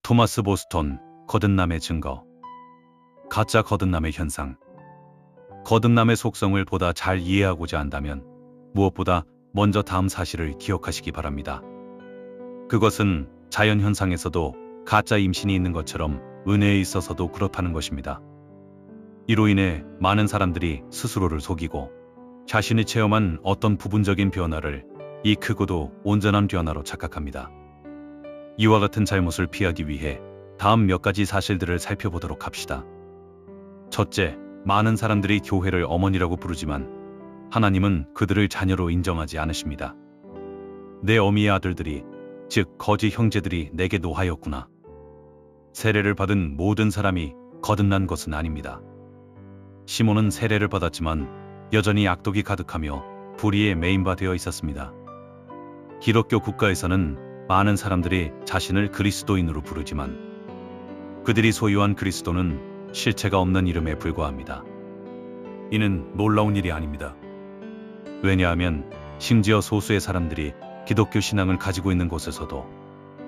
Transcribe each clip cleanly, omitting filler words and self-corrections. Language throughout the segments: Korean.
토마스 보스턴, 거듭남의 증거. 가짜 거듭남의 현상. 거듭남의 속성을 보다 잘 이해하고자 한다면 무엇보다 먼저 다음 사실을 기억하시기 바랍니다. 그것은 자연현상에서도 가짜 임신이 있는 것처럼 은혜에 있어서도 그렇다는 것입니다. 이로 인해 많은 사람들이 스스로를 속이고 자신이 체험한 어떤 부분적인 변화를 이 크고도 온전한 변화로 착각합니다. 이와 같은 잘못을 피하기 위해 다음 몇 가지 사실들을 살펴보도록 합시다. 첫째, 많은 사람들이 교회를 어머니라고 부르지만 하나님은 그들을 자녀로 인정하지 않으십니다. 내 어미의 아들들이, 즉 거짓 형제들이 내게 노하였구나. 세례를 받은 모든 사람이 거듭난 것은 아닙니다. 시몬은 세례를 받았지만 여전히 악독이 가득하며 불의에 메인바 되어 있었습니다. 기독교 국가에서는 많은 사람들이 자신을 그리스도인으로 부르지만 그들이 소유한 그리스도는 실체가 없는 이름에 불과합니다. 이는 놀라운 일이 아닙니다. 왜냐하면 심지어 소수의 사람들이 기독교 신앙을 가지고 있는 곳에서도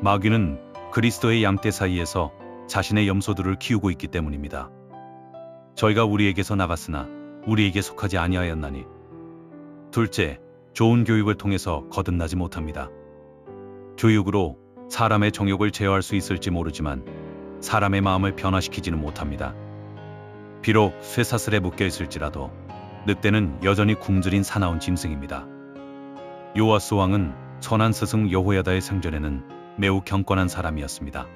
마귀는 그리스도의 양떼 사이에서 자신의 염소들을 키우고 있기 때문입니다. 저희가 우리에게서 나갔으나 우리에게 속하지 아니하였나니. 둘째, 좋은 교육을 통해서 거듭나지 못합니다. 교육으로 사람의 정욕을 제어할 수 있을지 모르지만 사람의 마음을 변화시키지는 못합니다. 비록 쇠사슬에 묶여 있을지라도 늑대는 여전히 굶주린 사나운 짐승입니다. 요아스 왕은 선한 스승 여호야다의 생전에는 매우 경건한 사람이었습니다.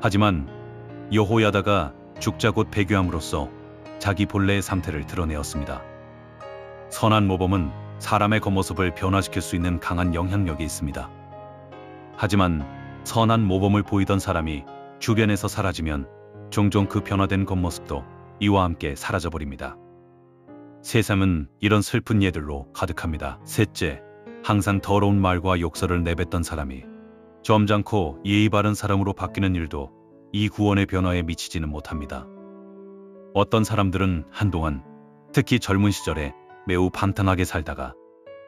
하지만 여호야다가 죽자 곧 배교함으로써 자기 본래의 상태를 드러내었습니다. 선한 모범은 사람의 겉모습을 변화시킬 수 있는 강한 영향력이 있습니다. 하지만 선한 모범을 보이던 사람이 주변에서 사라지면 종종 그 변화된 겉모습도 이와 함께 사라져버립니다. 세상은 이런 슬픈 예들로 가득합니다. 셋째, 항상 더러운 말과 욕설을 내뱉던 사람이 점잖고 예의 바른 사람으로 바뀌는 일도 이 구원의 변화에 미치지는 못합니다. 어떤 사람들은 한동안, 특히 젊은 시절에 매우 반탄하게 살다가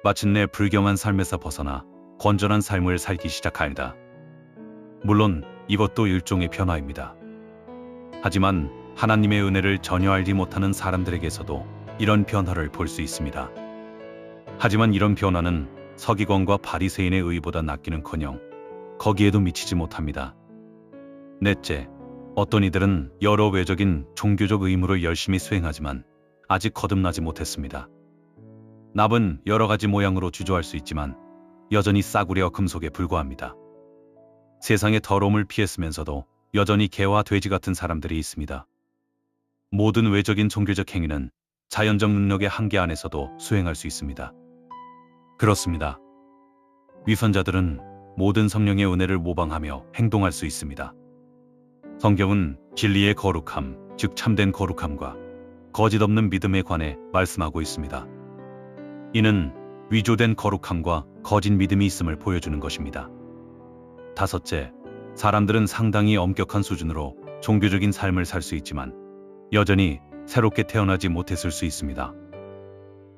마침내 불경한 삶에서 벗어나 건전한 삶을 살기 시작합니다. 물론 이것도 일종의 변화입니다. 하지만 하나님의 은혜를 전혀 알지 못하는 사람들에게서도 이런 변화를 볼 수 있습니다. 하지만 이런 변화는 서기관과 바리새인의 의보다 낫기는커녕 거기에도 미치지 못합니다. 넷째, 어떤 이들은 여러 외적인 종교적 의무를 열심히 수행하지만 아직 거듭나지 못했습니다. 납은 여러 가지 모양으로 주저할 수 있지만 여전히 싸구려 금속에 불과합니다. 세상의 더러움을 피했으면서도 여전히 개와 돼지 같은 사람들이 있습니다. 모든 외적인 종교적 행위는 자연적 능력의 한계 안에서도 수행할 수 있습니다. 그렇습니다. 위선자들은 모든 성령의 은혜를 모방하며 행동할 수 있습니다. 성경은 진리의 거룩함, 즉 참된 거룩함과 거짓 없는 믿음에 관해 말씀하고 있습니다. 이는 위조된 거룩함과 거짓 믿음이 있음을 보여주는 것입니다. 다섯째, 사람들은 상당히 엄격한 수준으로 종교적인 삶을 살 수 있지만 여전히 새롭게 태어나지 못했을 수 있습니다.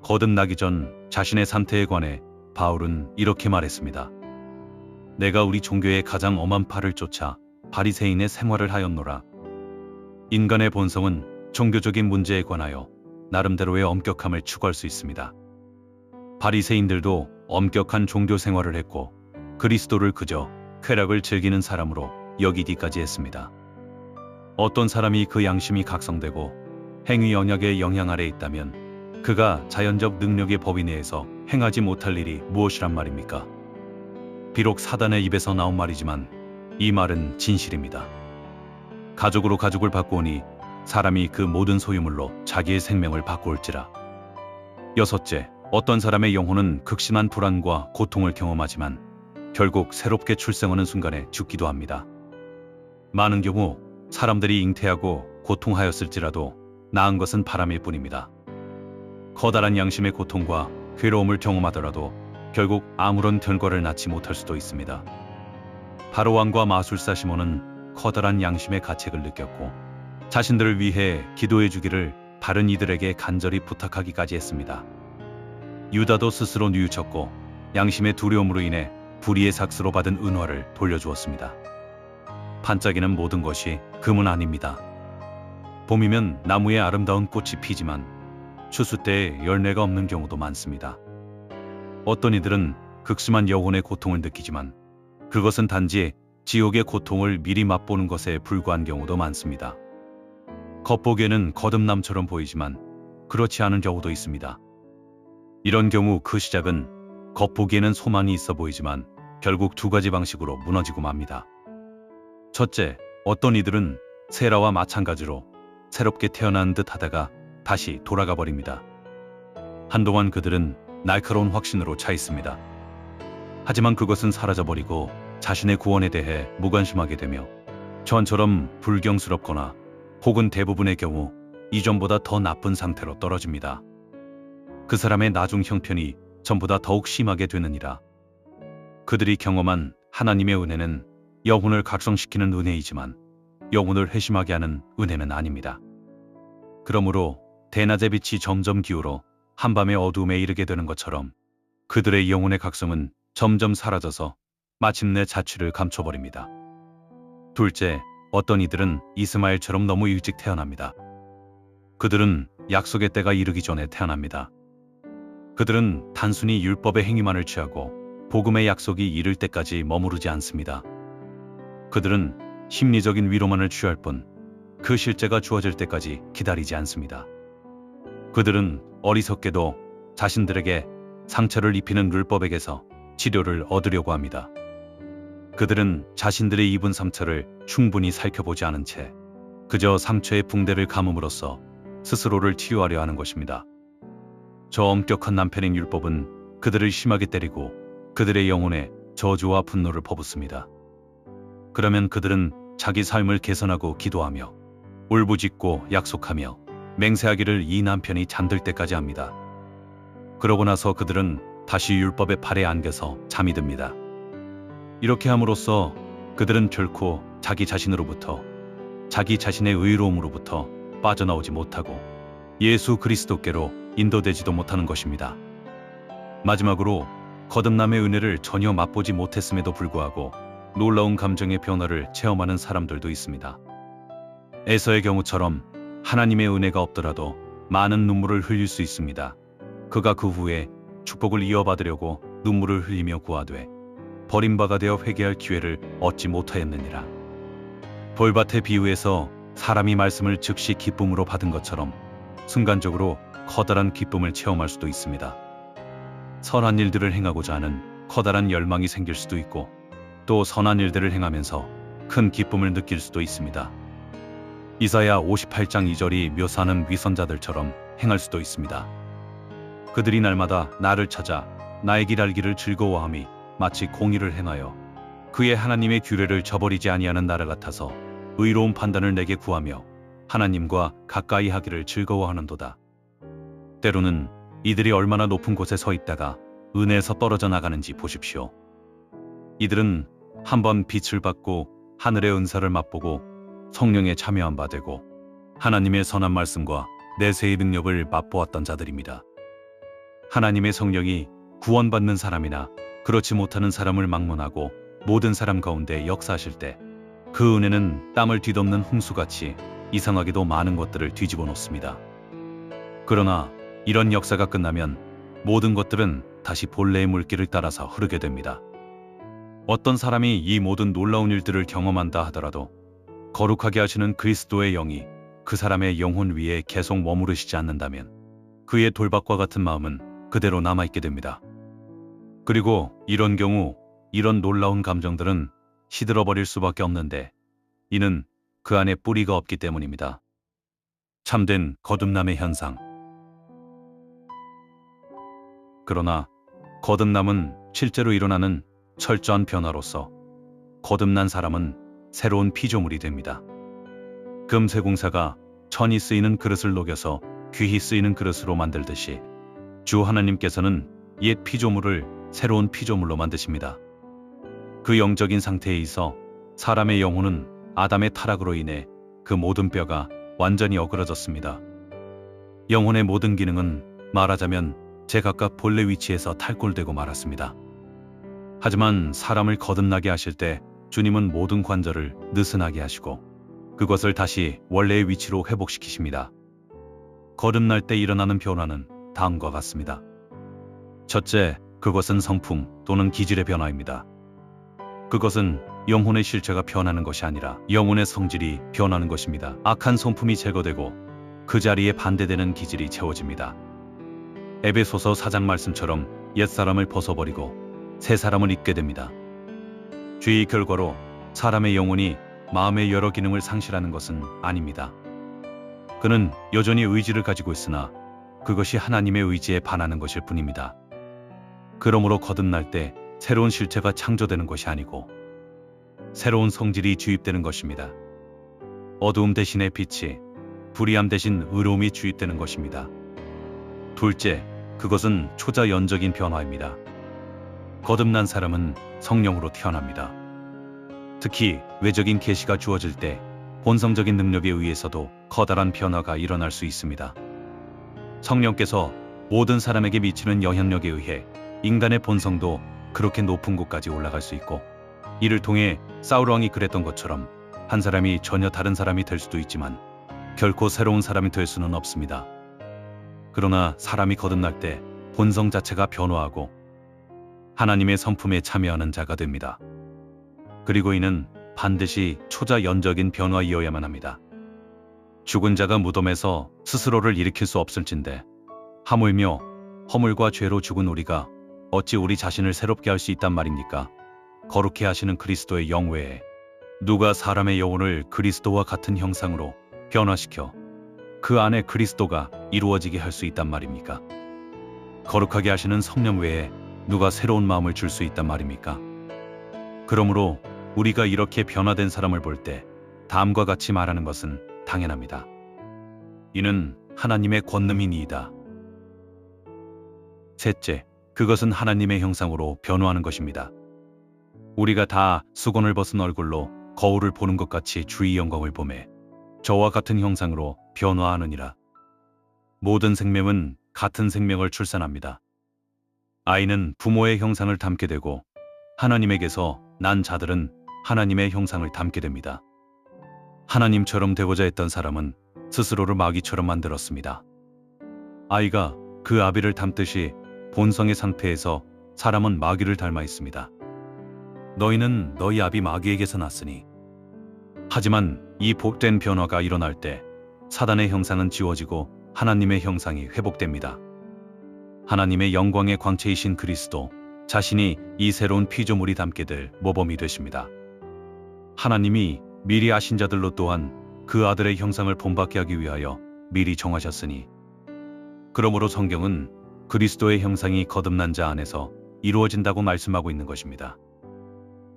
거듭나기 전 자신의 상태에 관해 바울은 이렇게 말했습니다. 내가 우리 종교의 가장 엄한 팔을 쫓아 바리새인의 생활을 하였노라. 인간의 본성은 종교적인 문제에 관하여 나름대로의 엄격함을 추구할 수 있습니다. 바리새인들도 엄격한 종교 생활을 했고 그리스도를 그저 쾌락을 즐기는 사람으로 여기기까지 했습니다. 어떤 사람이 그 양심이 각성되고 행위 언약의 영향 아래 있다면 그가 자연적 능력의 법인 내에서 행하지 못할 일이 무엇이란 말입니까? 비록 사단의 입에서 나온 말이지만 이 말은 진실입니다. 가족으로 가족을 바꾸오니 사람이 그 모든 소유물로 자기의 생명을 바꾸올지라. 여섯째, 어떤 사람의 영혼은 극심한 불안과 고통을 경험하지만 결국 새롭게 출생하는 순간에 죽기도 합니다. 많은 경우 사람들이 잉태하고 고통하였을지라도 나은 것은 바람일 뿐입니다. 커다란 양심의 고통과 괴로움을 경험하더라도 결국 아무런 결과를 낳지 못할 수도 있습니다. 바로왕과 마술사 시몬은 커다란 양심의 가책을 느꼈고 자신들을 위해 기도해 주기를 바른 이들에게 간절히 부탁하기까지 했습니다. 유다도 스스로 뉘우쳤고 양심의 두려움으로 인해 불의의 삭스로 받은 은화를 돌려주었습니다. 반짝이는 모든 것이 금은 아닙니다. 봄이면 나무에 아름다운 꽃이 피지만 추수 때에 열매가 없는 경우도 많습니다. 어떤 이들은 극심한 영혼의 고통을 느끼지만 그것은 단지 지옥의 고통을 미리 맛보는 것에 불과한 경우도 많습니다. 겉보기에는 거듭남처럼 보이지만 그렇지 않은 경우도 있습니다. 이런 경우 그 시작은 겉보기에는 소망이 있어 보이지만 결국 두 가지 방식으로 무너지고 맙니다. 첫째, 어떤 이들은 세라와 마찬가지로 새롭게 태어난 듯 하다가 다시 돌아가 버립니다. 한동안 그들은 날카로운 확신으로 차 있습니다. 하지만 그것은 사라져버리고 자신의 구원에 대해 무관심하게 되며 전처럼 불경스럽거나 혹은 대부분의 경우 이전보다 더 나쁜 상태로 떨어집니다. 그 사람의 나중 형편이 전보다 더욱 심하게 되느니라. 그들이 경험한 하나님의 은혜는 영혼을 각성시키는 은혜이지만 영혼을 회심하게 하는 은혜는 아닙니다. 그러므로 대낮의 빛이 점점 기울어 한밤의 어두움에 이르게 되는 것처럼 그들의 영혼의 각성은 점점 사라져서 마침내 자취를 감춰버립니다. 둘째, 어떤 이들은 이스마엘처럼 너무 일찍 태어납니다. 그들은 약속의 때가 이르기 전에 태어납니다. 그들은 단순히 율법의 행위만을 취하고 복음의 약속이 이를 때까지 머무르지 않습니다. 그들은 심리적인 위로만을 취할 뿐 그 실제가 주어질 때까지 기다리지 않습니다. 그들은 어리석게도 자신들에게 상처를 입히는 율법에게서 치료를 얻으려고 합니다. 그들은 자신들의 입은 상처를 충분히 살펴보지 않은 채 그저 상처의 붕대를 감음으로써 스스로를 치유하려 하는 것입니다. 저 엄격한 남편인 율법은 그들을 심하게 때리고 그들의 영혼에 저주와 분노를 퍼붓습니다. 그러면 그들은 자기 삶을 개선하고 기도하며 울부짖고 약속하며 맹세하기를 이 남편이 잠들 때까지 합니다. 그러고 나서 그들은 다시 율법의 팔에 안겨서 잠이 듭니다. 이렇게 함으로써 그들은 결코 자기 자신으로부터 자기 자신의 의로움으로부터 빠져나오지 못하고 예수 그리스도께로 인도되지도 못하는 것입니다. 마지막으로 거듭남의 은혜를 전혀 맛보지 못했음에도 불구하고 놀라운 감정의 변화를 체험하는 사람들도 있습니다. 에서의 경우처럼 하나님의 은혜가 없더라도 많은 눈물을 흘릴 수 있습니다. 그가 그 후에 축복을 이어받으려고 눈물을 흘리며 구하되 버림바가 되어 회개할 기회를 얻지 못하였느니라. 돌밭의 비유에서 사람이 말씀을 즉시 기쁨으로 받은 것처럼 순간적으로 커다란 기쁨을 체험할 수도 있습니다. 선한 일들을 행하고자 하는 커다란 열망이 생길 수도 있고 또 선한 일들을 행하면서 큰 기쁨을 느낄 수도 있습니다. 이사야 58장 2절이 묘사하는 위선자들처럼 행할 수도 있습니다. 그들이 날마다 나를 찾아 나의 길 알기를 즐거워함이 마치 공의를 행하여 그의 하나님의 규례를 저버리지 아니하는 나라 같아서 의로운 판단을 내게 구하며 하나님과 가까이 하기를 즐거워하는도다. 때로는 이들이 얼마나 높은 곳에 서 있다가 은혜에서 떨어져 나가는지 보십시오. 이들은 한번 빛을 받고 하늘의 은사를 맛보고 성령에 참여한 바 되고 하나님의 선한 말씀과 내세의 능력을 맛보았던 자들입니다. 하나님의 성령이 구원받는 사람이나 그렇지 못하는 사람을 막론하고 모든 사람 가운데 역사하실 때 그 은혜는 땀을 뒤덮는 홍수같이 이상하게도 많은 것들을 뒤집어 놓습니다. 그러나 이런 역사가 끝나면 모든 것들은 다시 본래의 물길을 따라서 흐르게 됩니다. 어떤 사람이 이 모든 놀라운 일들을 경험한다 하더라도 거룩하게 하시는 그리스도의 영이 그 사람의 영혼 위에 계속 머무르시지 않는다면 그의 돌박과 같은 마음은 그대로 남아있게 됩니다. 그리고 이런 경우 이런 놀라운 감정들은 시들어버릴 수밖에 없는데 이는 그 안에 뿌리가 없기 때문입니다. 참된 거듭남의 현상. 그러나 거듭남은 실제로 일어나는 철저한 변화로서 거듭난 사람은 새로운 피조물이 됩니다. 금세공사가 천이 쓰이는 그릇을 녹여서 귀히 쓰이는 그릇으로 만들듯이 주 하나님께서는 옛 피조물을 새로운 피조물로 만드십니다. 그 영적인 상태에 있어 사람의 영혼은 아담의 타락으로 인해 그 모든 뼈가 완전히 어그러졌습니다. 영혼의 모든 기능은 말하자면 제각각 본래 위치에서 탈골되고 말았습니다. 하지만 사람을 거듭나게 하실 때 주님은 모든 관절을 느슨하게 하시고 그것을 다시 원래의 위치로 회복시키십니다. 거듭날 때 일어나는 변화는 다음과 같습니다. 첫째, 그것은 성품 또는 기질의 변화입니다. 그것은 영혼의 실체가 변하는 것이 아니라 영혼의 성질이 변하는 것입니다. 악한 성품이 제거되고 그 자리에 반대되는 기질이 채워집니다. 에베소서 4장 말씀처럼 옛사람을 벗어버리고 새 사람을 입게 됩니다. 죄의 결과로 사람의 영혼이 마음의 여러 기능을 상실하는 것은 아닙니다. 그는 여전히 의지를 가지고 있으나 그것이 하나님의 의지에 반하는 것일 뿐입니다. 그러므로 거듭날 때 새로운 실체가 창조되는 것이 아니고 새로운 성질이 주입되는 것입니다. 어두움 대신에 빛이, 불의함 대신 의로움이 주입되는 것입니다. 둘째, 그것은 초자연적인 변화입니다. 거듭난 사람은 성령으로 태어납니다. 특히 외적인 계시가 주어질 때 본성적인 능력에 의해서도 커다란 변화가 일어날 수 있습니다. 성령께서 모든 사람에게 미치는 영향력에 의해 인간의 본성도 그렇게 높은 곳까지 올라갈 수 있고, 이를 통해 사울 왕이 그랬던 것처럼 한 사람이 전혀 다른 사람이 될 수도 있지만 결코 새로운 사람이 될 수는 없습니다. 그러나 사람이 거듭날 때 본성 자체가 변화하고 하나님의 성품에 참여하는 자가 됩니다. 그리고 이는 반드시 초자연적인 변화이어야만 합니다. 죽은 자가 무덤에서 스스로를 일으킬 수 없을진데 하물며 허물과 죄로 죽은 우리가 어찌 우리 자신을 새롭게 할 수 있단 말입니까? 거룩해 하시는 그리스도의 영 외에 누가 사람의 영혼을 그리스도와 같은 형상으로 변화시켜 그 안에 그리스도가 이루어지게 할 수 있단 말입니까? 거룩하게 하시는 성령 외에 누가 새로운 마음을 줄 수 있단 말입니까? 그러므로 우리가 이렇게 변화된 사람을 볼 때 다음과 같이 말하는 것은 당연합니다. 이는 하나님의 권능이니이다. 셋째, 그것은 하나님의 형상으로 변화하는 것입니다. 우리가 다 수건을 벗은 얼굴로 거울을 보는 것 같이 주의 영광을 보매 저와 같은 형상으로 변화하느니라. 모든 생명은 같은 생명을 출산합니다. 아이는 부모의 형상을 담게 되고 하나님에게서 난 자들은 하나님의 형상을 담게 됩니다. 하나님처럼 되고자 했던 사람은 스스로를 마귀처럼 만들었습니다. 아이가 그 아비를 닮듯이 본성의 상태에서 사람은 마귀를 닮아 있습니다. 너희는 너희 아비 마귀에게서 났으니. 하지만 이 복된 변화가 일어날 때 사단의 형상은 지워지고 하나님의 형상이 회복됩니다. 하나님의 영광의 광채이신 그리스도 자신이 이 새로운 피조물이 담게 될 모범이 되십니다. 하나님이 미리 아신 자들로 또한 그 아들의 형상을 본받게 하기 위하여 미리 정하셨으니, 그러므로 성경은 그리스도의 형상이 거듭난 자 안에서 이루어진다고 말씀하고 있는 것입니다.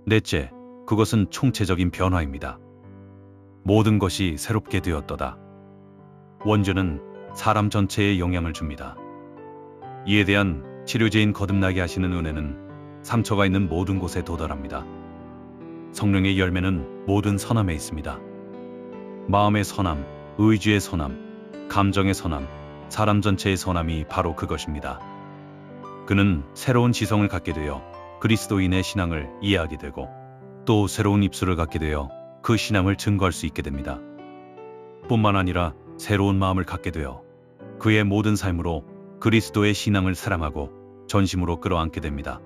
넷째, 그것은 총체적인 변화입니다. 모든 것이 새롭게 되었도다. 원죄는 사람 전체에 영향을 줍니다. 이에 대한 치료제인 거듭나게 하시는 은혜는 상처가 있는 모든 곳에 도달합니다. 성령의 열매는 모든 선함에 있습니다. 마음의 선함, 의지의 선함, 감정의 선함, 사람 전체의 선함이 바로 그것입니다. 그는 새로운 지성을 갖게 되어 그리스도인의 신앙을 이해하게 되고 또 새로운 입술을 갖게 되어 그 신앙을 증거할 수 있게 됩니다. 뿐만 아니라 새로운 마음을 갖게 되어 그의 모든 삶으로 그리스도의 신앙을 사랑하고 전심으로 끌어안게 됩니다.